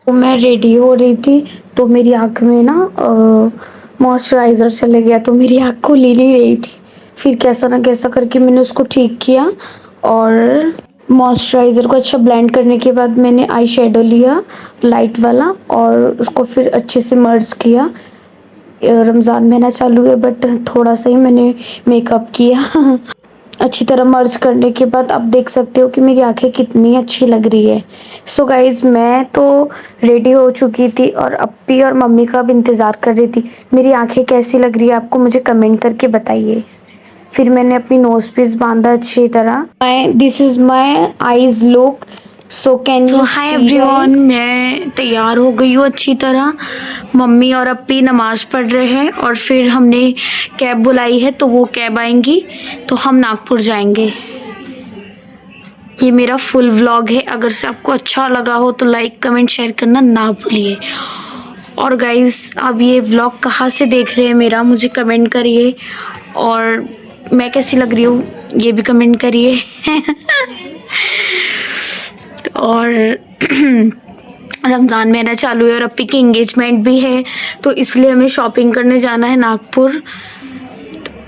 तो मैं रेडी हो रही थी तो मेरी आँख में ना मॉइस्चराइज़र चले गया तो मेरी आँख खुल ही नहीं रही थी। फिर कैसा ना कैसा करके मैंने उसको ठीक किया और मॉइस्चराइज़र को अच्छा ब्लेंड करने के बाद मैंने आई शेडो लिया लाइट वाला और उसको फिर अच्छे से मर्ज किया। रमज़ान महीना चालू है बट थोड़ा सा ही मैंने मेकअप किया। अच्छी तरह मर्ज करने के बाद आप देख सकते हो कि मेरी आँखें कितनी अच्छी लग रही है। सो गाइज़ मैं तो रेडी हो चुकी थी और अप्पी और मम्मी का भी इंतज़ार कर रही थी। मेरी आँखें कैसी लग रही है आपको मुझे कमेंट करके बताइए। फिर मैंने अपनी नोज़ पीस बांधा अच्छी तरह। This is my eyes look. So can you hi everyone, मैं तैयार हो गई हूँ अच्छी तरह। मम्मी और अप्पी नमाज पढ़ रहे हैं और फिर हमने कैब बुलाई है तो वो कैब आएंगी तो हम नागपुर जाएंगे। ये मेरा फुल व्लॉग है। अगर से आपको अच्छा लगा हो तो लाइक कमेंट शेयर करना ना भूलिए। और गाइस अब ये व्लॉग कहाँ से देख रहे हैं मेरा मुझे कमेंट करिए और मैं कैसी लग रही हूँ ये भी कमेंट करिए। और रमज़ान महीना चालू है और अप्पी की एंगेजमेंट भी है तो इसलिए हमें शॉपिंग करने जाना है नागपुर।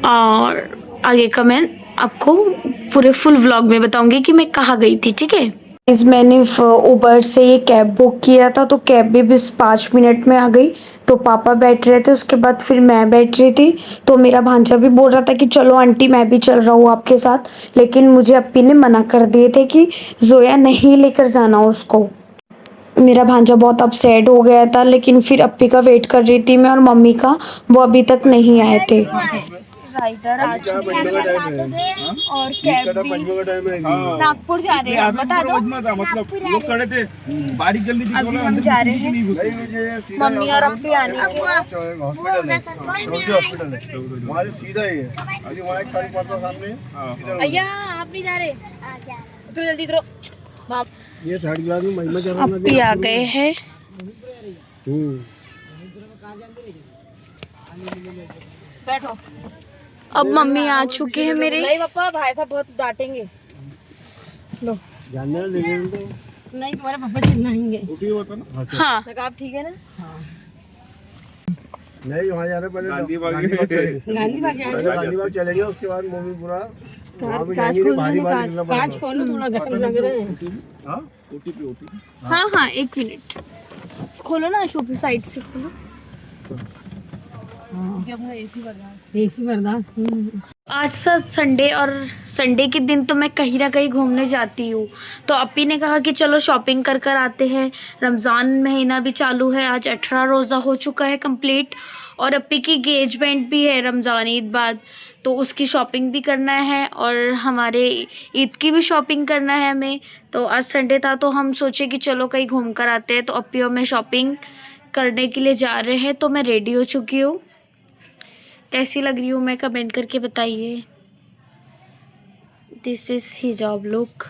और आगे का मैं आपको पूरे फुल व्लॉग में बताऊंगी कि मैं कहाँ गई थी, ठीक है। इस मैंने उबर से ये कैब बुक किया था तो कैब भी बस 5 मिनट में आ गई। तो पापा बैठ रहे थे उसके बाद फिर मैं बैठ रही थी तो मेरा भांजा भी बोल रहा था कि चलो आंटी मैं भी चल रहा हूँ आपके साथ, लेकिन मुझे अप्पी ने मना कर दिए थे कि जोया नहीं लेकर जाना उसको। मेरा भांजा बहुत अपसेट हो गया था लेकिन फिर अप्पी का वेट कर रही थी मैं और मम्मी का, वो अभी तक नहीं आए थे। राइडर आ चुके हैं और कैब भी नागपुर जा रहे हैं, बता दो। मतलब लोग खड़े थे बारिश जल्दी थी, अभी हम जा रहे हैं, मम्मी और अप्पी आने के हॉस्पिटल है वहाँ से सीधा ही है। अभी वहाँ एक गाड़ी पड़ता सामने। भैया आप नहीं जा रहे तो जल्दी करो। ये साइड ग्लास में महिमा चल रहा है। अप्पी आ गए हैं। बैठो। अब मम्मी आ चुके हैं मेरे। नहीं पापा भाई साहब बहुत डांटेंगे। लो जानने ले लें तो नहीं तुम्हारे पापा चिल्लाएंगे। हाँ आप ठीक है ना। नहीं वहाँ जा रहे पहले गांधी बाग गांधी बाग चलेंगे उसके बाद मोमीपुरा कांच खोलो थोड़ा गर्म लग रहा है। हाँ हाँ एक मिनट खोलो ना शॉप साइड से खोलो। एसी बर्दाश्त। आज सा संडे और संडे के दिन तो मैं कहीं ना कहीं घूमने जाती हूँ तो अप्पी ने कहा कि चलो शॉपिंग कर कर आते हैं। रमज़ान महीना भी चालू है, आज 18 रोज़ा हो चुका है कंप्लीट और अप्पी की एंगेजमेंट भी है रमज़ान ईद बाद तो उसकी शॉपिंग भी करना है और हमारे ईद की भी शॉपिंग करना है हमें। तो आज संडे था तो हम सोचे कि चलो कहीं घूम कर आते हैं तो अप्पी और मैं शॉपिंग करने के लिए जा रहे हैं। तो मैं रेडी हो चुकी हूँ, कैसी लग रही हूँ मैं कमेंट करके बताइए। दिस इज़ हिजाब लुक।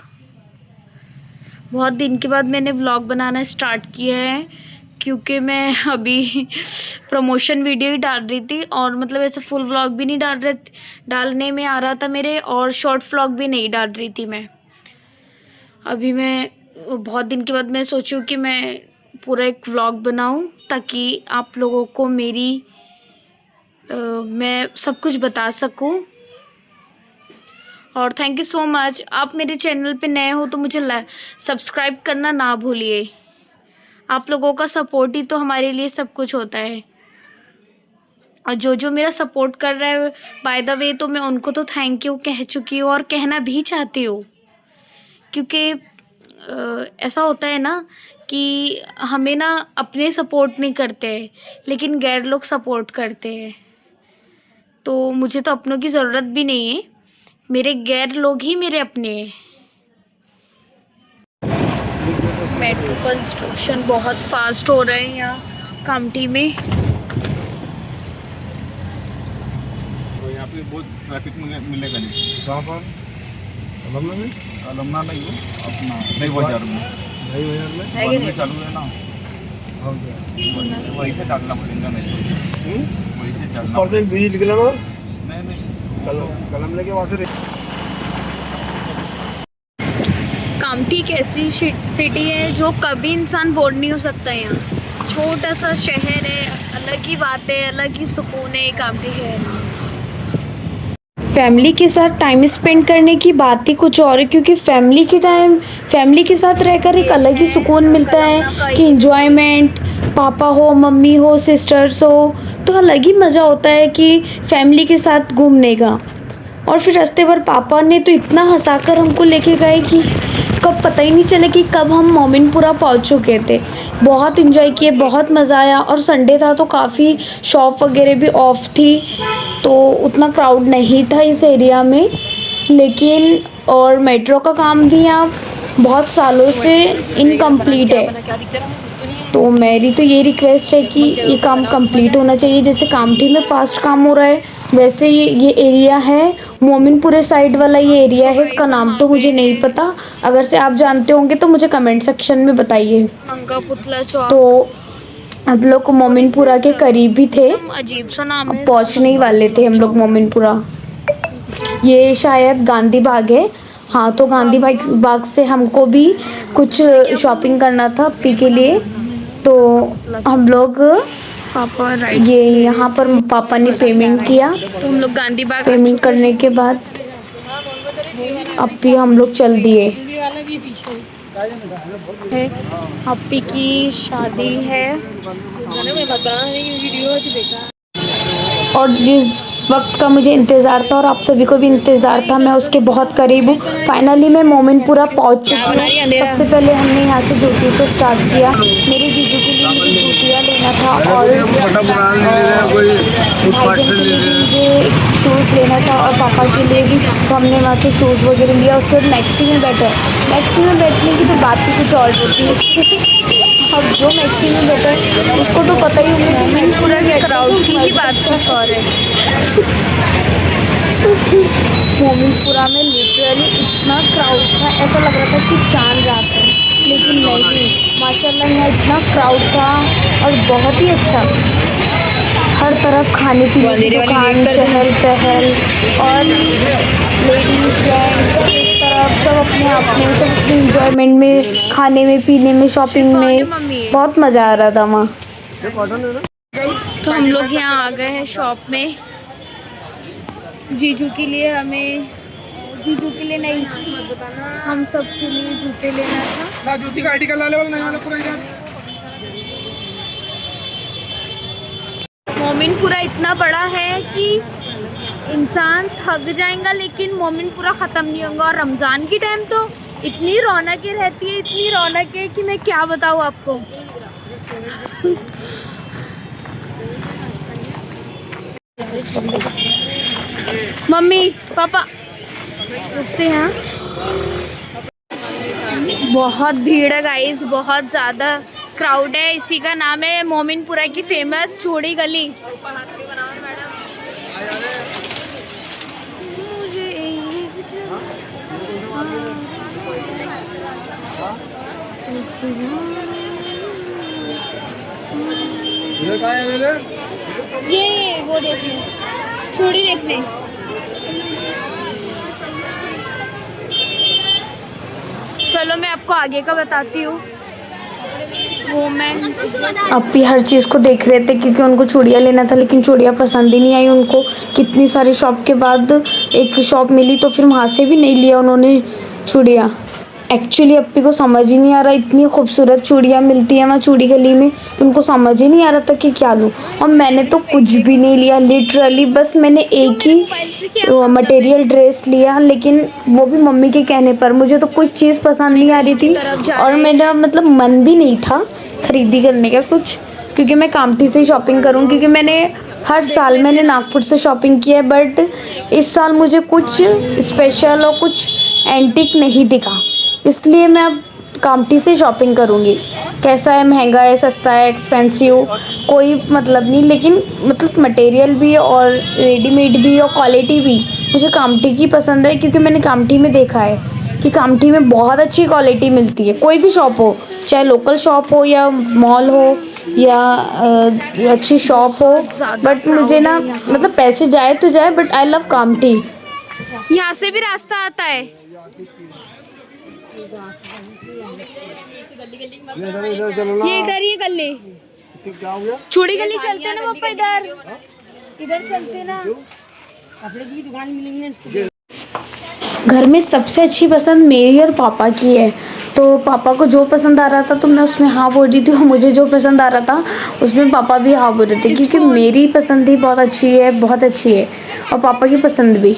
बहुत दिन के बाद मैंने व्लॉग बनाना स्टार्ट किया है क्योंकि मैं अभी प्रमोशन वीडियो ही डाल रही थी और मतलब ऐसे फुल व्लॉग भी नहीं डालने में आ रहा था मेरे और शॉर्ट व्लॉग भी नहीं डाल रही थी मैं। अभी मैं बहुत दिन के बाद मैं सोची हूँ कि मैं पूरा एक व्लॉग बनाऊँ ताकि आप लोगों को मेरी मैं सब कुछ बता सकूं। और थैंक यू सो मच। आप मेरे चैनल पे नए हो तो मुझे सब्सक्राइब करना ना भूलिए। आप लोगों का सपोर्ट ही तो हमारे लिए सब कुछ होता है और जो जो मेरा सपोर्ट कर रहा है बाय द वे तो मैं उनको तो थैंक यू कह चुकी हूँ और कहना भी चाहती हूँ क्योंकि ऐसा होता है ना कि हमें ना अपने सपोर्ट नहीं करते लेकिन गैर लोग सपोर्ट करते हैं। तो मुझे तो अपनों की ज़रूरत भी नहीं है, मेरे गैर लोग ही मेरे अपने हैं। मेट्रो कंस्ट्रक्शन बहुत फास्ट हो रहा है यहाँ कामठी में। तो यहाँ पे बहुत ट्रैफिक मिलेगा नहीं। कहाँ पर अलमना में? अलमना नहीं है अपना नई बाजार में। नई बाजार में है कि नहीं? चालू है ना वहीं से डालना पड़ेगा नहीं वहीं से डालना। और एक बीज निकला ना नहीं कलम लेके वहाँ से कामठी एक ऐसी सिटी है जो कभी इंसान बोर नहीं हो सकता। यहाँ छोटा सा शहर है, अलग ही बात है, अलग ही सुकून है कामठी शहर। फैमिली के साथ टाइम स्पेंड करने की बात ही कुछ और है, क्योंकि फैमिली के साथ रहकर एक अलग ही सुकून मिलता है कि इंजॉयमेंट, पापा हो, मम्मी हो, सिस्टर्स हो, तो अलग ही मज़ा होता है कि फैमिली के साथ घूमने का। और फिर रास्ते भर पापा ने तो इतना हंसाकर हमको लेके गए कि कब पता ही नहीं चला कि कब हम मोमिनपुरा पहुंच चुके थे। बहुत इन्जॉय किए, बहुत मज़ा आया। और संडे था तो काफ़ी शॉप वगैरह भी ऑफ थी, तो उतना क्राउड नहीं था इस एरिया में। लेकिन और मेट्रो का काम भी यहाँ बहुत सालों से इनकम्प्लीट है, तो मेरी तो ये रिक्वेस्ट है कि ये काम कंप्लीट होना चाहिए। जैसे कामठी में फास्ट काम हो रहा है, वैसे ये एरिया है मोमिनपुरे साइड वाला ये एरिया है, इसका नाम तो मुझे नहीं पता। अगर से आप जानते होंगे तो मुझे कमेंट सेक्शन में बताइए। तो हम लोग मोमिनपुरा के करीब ही थे, अजीब सा नाम है। पहुँचने ही वाले थे हम लोग मोमिनपुरा। ये शायद गांधी बाग है। हाँ, तो गांधी बाग से हमको भी कुछ शॉपिंग करना था पी के लिए, तो हम लोग पापा ये यहाँ पर पापा ने पेमेंट किया। तो हम लोग गांधी बाग पेमेंट करने के बाद अब भी हम लोग चल दिए। है, अप्पी की शादी है। और जिस वक्त का मुझे इंतज़ार था और आप सभी को भी इंतज़ार था, मैं उसके बहुत करीब हूँ। फाइनली मैं मोमिनपुरा पहुँच चुकी हूँ। सबसे पहले हमने यहाँ से जूती से स्टार्ट किया। मेरे जीजू के लिए मुझे जूतियाँ लेना था और भाईजान के लिए भी मुझे शूज़ लेना था और पापा के लिए भी। तो हमने वहाँ से शूज़ वगैरह लिया। उसके बाद मैक्सी में बैठने की तो बात ही कुछ और होती है। अब जो मैक्सी में बैठा है उसको तो पता ही होगा कि मोमिनपुरा के क्राउड की ही बात कुछ और है। मोमिनपुरा में लिटरली इतना क्राउड था, ऐसा लग रहा था कि चांद रात है, लेकिन नहीं, माशाल्लाह यहाँ इतना क्राउड था और बहुत ही अच्छा। हर तरफ खाने पीने की दुकान, चहल पहल, और लेडीज जेंट्स सब एक तरफ, सब अपने आप में, सब अपने इंजॉयमेंट में, खाने में, पीने में, शॉपिंग में, बहुत मज़ा आ रहा था वहाँ। तो हम लोग यहाँ आ गए हैं शॉप में। जीजू के लिए नहीं, हम सब के लिए जूते लेना था। जूती का आईडी कार्ड ला ले वाला पूरा। मोमिनपुरा इतना बड़ा है कि इंसान थक जाएगा, लेकिन मोमिनपुरा ख़त्म नहीं होगा। और रमज़ान की टाइम तो इतनी रौनकें रहती है, इतनी रौनकें कि मैं क्या बताऊँ आपको। मम्मी पापा रुकते हैं। बहुत भीड़ है गाइस, बहुत ज़्यादा क्राउड है। इसी का नाम है मोमिनपुरा की फेमस चूड़ी गली। ये वो देखने, चूड़ी देखने। चलो मैं आपको आगे का बताती हूँ। वो मैं अब भी हर चीज़ को देख रहे थे क्योंकि उनको चूड़ियाँ लेना था, लेकिन चूड़ियाँ पसंद ही नहीं आई उनको। कितनी सारी शॉप के बाद एक शॉप मिली, तो फिर वहाँ से भी नहीं लिया उन्होंने चूड़ियाँ। एक्चुअली अप्पी को समझ ही नहीं आ रहा, इतनी खूबसूरत चूड़ियाँ मिलती हैं वहाँ चूड़ी गली में, तो उनको समझ ही नहीं आ रहा था कि क्या लूँ। और मैंने तो कुछ भी नहीं लिया लिटरली, बस मैंने एक ही मटेरियल ड्रेस लिया, लेकिन वो भी मम्मी के कहने पर। मुझे तो कुछ चीज़ पसंद नहीं आ रही थी और मेरा मतलब मन भी नहीं था खरीदी करने का कुछ, क्योंकि मैं कामठी से शॉपिंग करूँ, क्योंकि हर साल मैंने नागपुर से शॉपिंग किया है, बट इस साल मुझे कुछ स्पेशल और कुछ एंटीक नहीं दिखा, इसलिए मैं अब कामठी से शॉपिंग करूँगी। कैसा है, महंगा है, सस्ता है, एक्सपेंसिव, कोई मतलब नहीं, लेकिन मतलब मटेरियल भी और रेडीमेड भी और क्वालिटी भी मुझे कामठी की पसंद है, क्योंकि मैंने कामठी में देखा है कि कामठी में बहुत अच्छी क्वालिटी मिलती है। कोई भी शॉप हो, चाहे लोकल शॉप हो या मॉल हो या अच्छी शॉप हो, बट मुझे ना मतलब पैसे जाए तो जाए, बट आई लव कामठी। यहाँ से भी रास्ता आता है। इधर चलो ना। ये इधर ही गली, तो क्या हो गया? चूड़ी गली चलते हैं ना पापा, इधर चलते हैं ना। घर में सबसे अच्छी पसंद मेरी और पापा की है। तो पापा को जो पसंद आ रहा था तो मैं उसमें हाँ बोल रही थी, और मुझे जो पसंद आ रहा था उसमें पापा भी हाँ बोल रहे थे, क्योंकि मेरी पसंद ही बहुत अच्छी है, बहुत अच्छी है, और पापा की पसंद भी।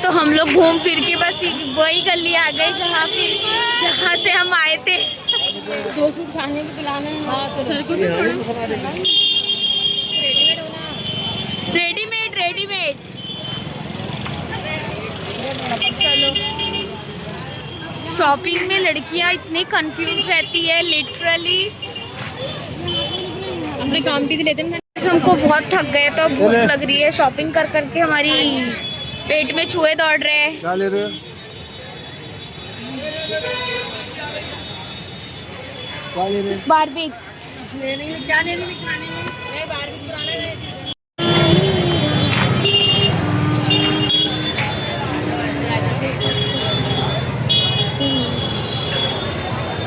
तो हम लोग घूम फिर के बस वही गली आ गए जहाँ से हम आए थे। Readymade readymade. चलो, शॉपिंग में लड़कियां इतनी कंफ्यूज रहती है लिटरली। अपने काम भी लेते हैं, हमको बहुत थक गए तो भूख लग रही है, शॉपिंग कर करके हमारी पेट में चूहे दौड़ रहे हैं। क्या ले रहे हो? क्या ले रहे हो? बारबी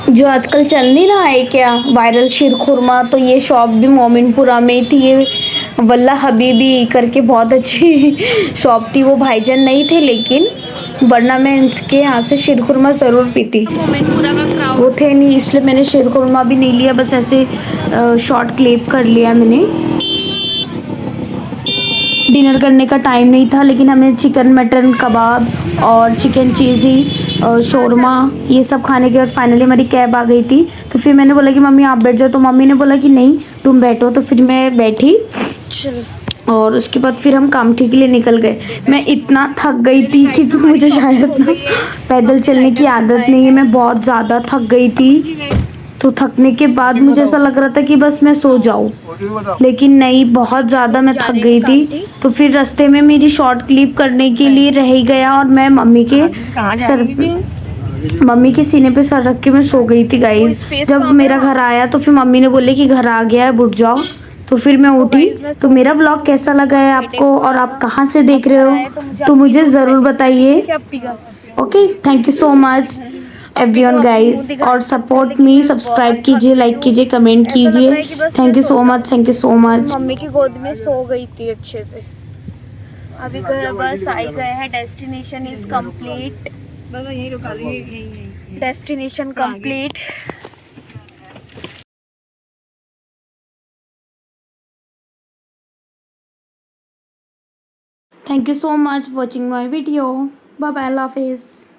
जो आजकल चल नहीं रहा है क्या, वायरल शीर खुरमा, तो ये शॉप भी मोमिनपुरा में थी। ये वल्ला हबीबी करके बहुत अच्छी शॉप थी। वो भाईजान नहीं थे, लेकिन वरना मैं इसके यहाँ से शीर खुरमा ज़रूर पीती। मोमिनपुरा का क्राउड। वो थे नहीं, इसलिए मैंने शीर खुरमा भी नहीं लिया, बस ऐसे शॉर्ट क्लिप कर लिया मैंने। डिनर करने का टाइम नहीं था, लेकिन हमने चिकन मटन कबाब और चिकन चीज़ी और शोरमा ये सब खाने के बाद फाइनली हमारी कैब आ गई थी। तो फिर मैंने बोला कि मम्मी आप बैठ जाओ, तो मम्मी ने बोला कि नहीं तुम बैठो, तो फिर मैं बैठी। और उसके बाद फिर हम कामठी के लिए निकल गए। मैं इतना थक गई थी, क्योंकि मुझे शायद ना पैदल चलने की आदत नहीं है, मैं बहुत ज़्यादा थक गई थी। तो थकने के बाद मुझे ऐसा लग रहा था कि बस मैं सो जाऊँ, लेकिन नहीं, बहुत ज़्यादा मैं थक गई थी। तो फिर रास्ते में मेरी शॉर्ट क्लिप करने के लिए रह ही गया, और मैं मम्मी के सीने पे सर रख के मैं सो गई थी गाइस। जब मेरा घर आया तो फिर मम्मी ने बोले कि घर आ गया है, उठ जाओ। तो फिर मैं उठी। तो मेरा व्लॉग कैसा लगा है आपको, और आप कहाँ से देख रहे हो, तो मुझे ज़रूर बताइए। Okay, thank you so much everyone guys, और सपोर्ट मी, सब्सक्राइब कीजिए, लाइक कीजिए, कमेंट कीजिए। Thank you so much, thank you so much. Mummy की गोद में सो गई थी अच्छे से। अभी घर बस आ गए हैं, destination is complete. Destination complete. Thank you so much for watching my video. Bye bye, Allah Hafiz.